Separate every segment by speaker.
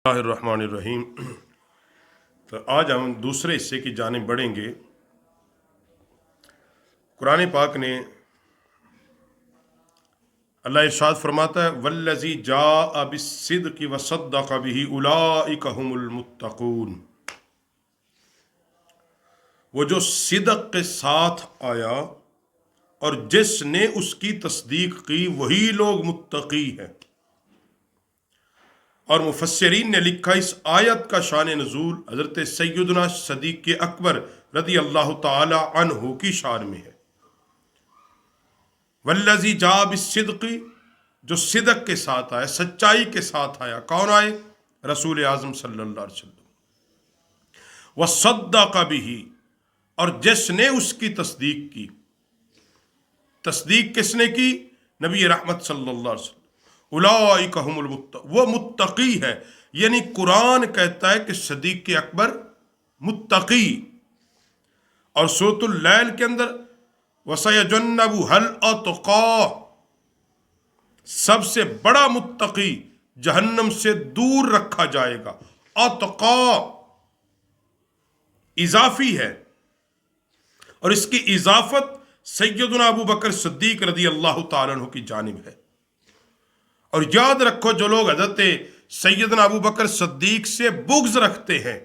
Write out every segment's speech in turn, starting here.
Speaker 1: الرحمن الرحیم۔ تو آج ہم دوسرے حصے کی جانب بڑھیں گے۔ قرآن پاک نے اللہ ارشاد فرماتا ہے والذی جاء بالصدق وصدق به اولئک هم المتقون۔ وہ جو صدق کے ساتھ آیا اور جس نے اس کی تصدیق کی وہی لوگ متقی ہیں۔ اور مفسرین نے لکھا اس آیت کا شان نزول حضرت سیدنا صدیق اکبر رضی اللہ تعالی عنہ کی شان میں ہے۔ والذی جاء بالصدق، جو صدق کے ساتھ آیا، سچائی کے ساتھ آیا۔ کون آئے؟ رسول اعظم صلی اللہ علیہ وسلم۔ وصدق به، اور جس نے اس کی تصدیق کی۔ تصدیق کس نے کی؟ نبی رحمت صلی اللہ علیہ وسلم۔ اولئک هم المتقون، وہ متقی ہے۔ یعنی قرآن کہتا ہے کہ صدیق اکبر متقی۔ اور سورۃ اللیل کے اندر وَسَيَجَنَّبُهَا الْأَتْقَى، سب سے بڑا متقی جہنم سے دور رکھا جائے گا۔ اتقا اضافی ہے، اور اس کی اضافت سیدنا ابو بکر صدیق رضی اللہ تعالیٰ عنہ کی جانب ہے۔ اور یاد رکھو، جو لوگ حضرت سیدنا ابو بکر صدیق سے بغض رکھتے ہیں،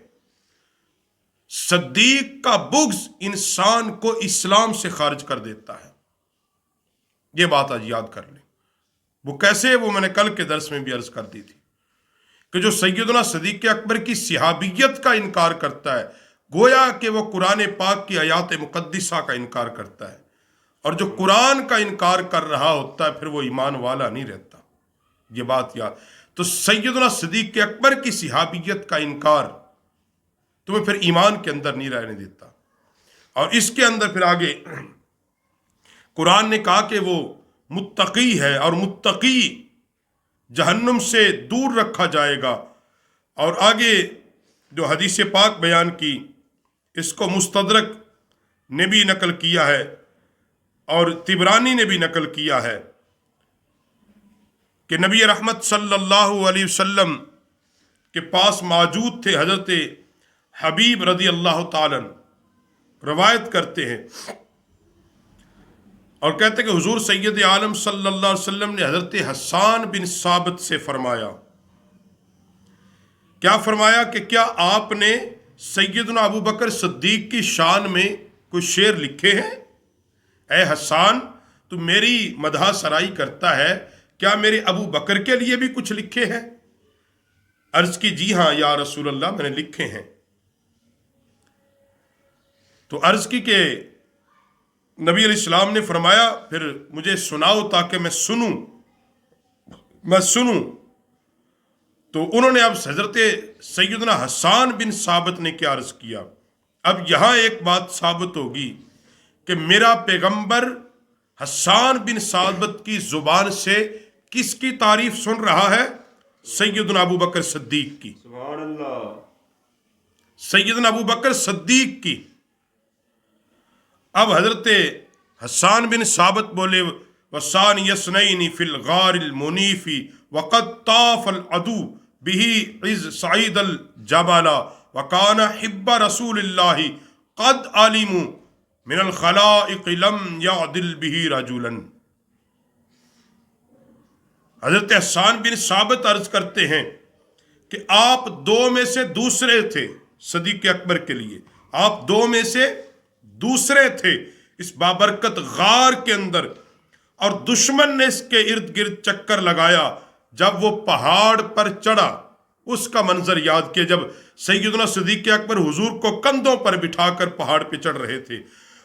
Speaker 1: صدیق کا بغض انسان کو اسلام سے خارج کر دیتا ہے۔ یہ بات آج یاد کر لیں۔ وہ کیسے؟ وہ میں نے کل کے درس میں بھی عرض کر دی تھی کہ جو سیدنا صدیق اکبر کی صحابیت کا انکار کرتا ہے، گویا کہ وہ قرآن پاک کی آیات مقدسہ کا انکار کرتا ہے، اور جو قرآن کا انکار کر رہا ہوتا ہے پھر وہ ایمان والا نہیں رہتا۔ یہ بات یاد۔ تو سیدنا صدیق اکبر کی صحابیت کا انکار تمہیں پھر ایمان کے اندر نہیں رہنے دیتا۔ اور اس کے اندر پھر آگے قرآن نے کہا کہ وہ متقی ہے، اور متقی جہنم سے دور رکھا جائے گا۔ اور آگے جو حدیث پاک بیان کی، اس کو مستدرک نے بھی نقل کیا ہے اور طبرانی نے بھی نقل کیا ہے کہ نبی رحمت صلی اللہ علیہ وسلم کے پاس موجود تھے حضرت حبیب رضی اللہ تعالیٰ روایت کرتے ہیں اور کہتے ہیں کہ حضور سید عالم صلی اللہ علیہ وسلم نے حضرت حسان بن ثابت سے فرمایا، کیا فرمایا کہ کیا آپ نے سیدنا ابو بکر صدیق کی شان میں کوئی شعر لکھے ہیں؟ اے حسان، تو میری مدح سرائی کرتا ہے، کیا میرے ابو بکر کے لیے بھی کچھ لکھے ہیں؟ عرض کی جی ہاں یا رسول اللہ، میں نے لکھے ہیں۔ تو عرض کی کہ نبی علیہ السلام نے فرمایا پھر مجھے سناؤ تاکہ میں سنوں۔ تو انہوں نے اب حضرت سیدنا حسان بن ثابت نے کیا عرض کیا؟ اب یہاں ایک بات ثابت ہوگی کہ میرا پیغمبر حسان بن ثابت کی زبان سے کس کی تعریف سن رہا ہے؟ سیدنا ابو بکر صدیق کی۔
Speaker 2: سبحان اللہ۔
Speaker 1: سیدنا ابو بکر صدیق کی۔ اب حضرت حسان بن ثابت بولے وَثَانِيَ اثْنَيْنِ فِي الْغَارِ الْمُنِيفِ وَقَدْ طَافَ الْعَدُوُّ بِهِ إِذْ صَعِدَ الْجَبَلَ وَكَانَ حِبَّ رَسُولِ اللَّهِ قَدْ عَلِمُوا مِنَ الْخَلَائِقِ لَمْ يَعْدِلْ بِهِ رَجُلًا۔ حضرت حسان بن ثابت عرض کرتے ہیں کہ آپ دو میں سے دوسرے تھے۔ صدیق اکبر کے لیے آپ دو میں سے دوسرے تھے اس بابرکت غار کے اندر، اور دشمن نے اس کے ارد گرد چکر لگایا۔ جب وہ پہاڑ پر چڑھا، اس کا منظر یاد کیا جب سیدنا صدیق اکبر حضور کو کندھوں پر بٹھا کر پہاڑ پہ چڑھ رہے تھے۔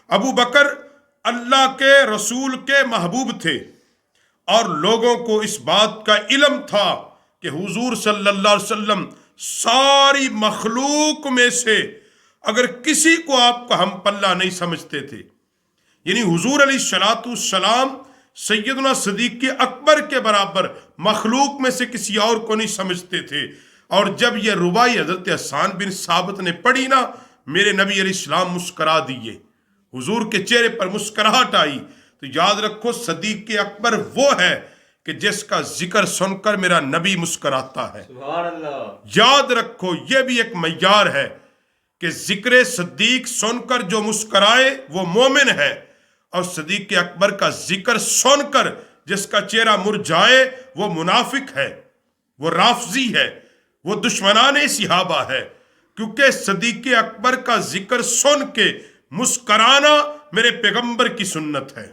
Speaker 1: ابو بکر اللہ کے رسول کے محبوب تھے، اور لوگوں کو اس بات کا علم تھا کہ حضور صلی اللہ علیہ وسلم ساری مخلوق میں سے اگر کسی کو آپ کا ہم پلہ نہیں سمجھتے تھے، یعنی حضور علیہ السلام سیدنا صدیق اکبر کے برابر مخلوق میں سے کسی اور کو نہیں سمجھتے تھے۔ اور جب یہ ربائی حضرت حسان بن ثابت نے پڑھی نا، میرے نبی علیہ السلام مسکرا دیے، حضور کے چہرے پر مسکراہٹ آئی۔ تو یاد رکھو، صدیق اکبر وہ ہے کہ جس کا ذکر سن کر میرا نبی مسکراتا ہے۔
Speaker 2: سبحان اللہ۔
Speaker 1: یاد رکھو یہ بھی ایک معیار ہے کہ ذکر صدیق سن کر جو مسکرائے وہ مومن ہے، اور صدیق اکبر کا ذکر سن کر جس کا چہرہ مرجھائے وہ منافق ہے، وہ رافضی ہے، وہ دشمنان صحابہ ہے، کیونکہ صدیق اکبر کا ذکر سن کے مسکرانا میرے پیغمبر کی سنت ہے۔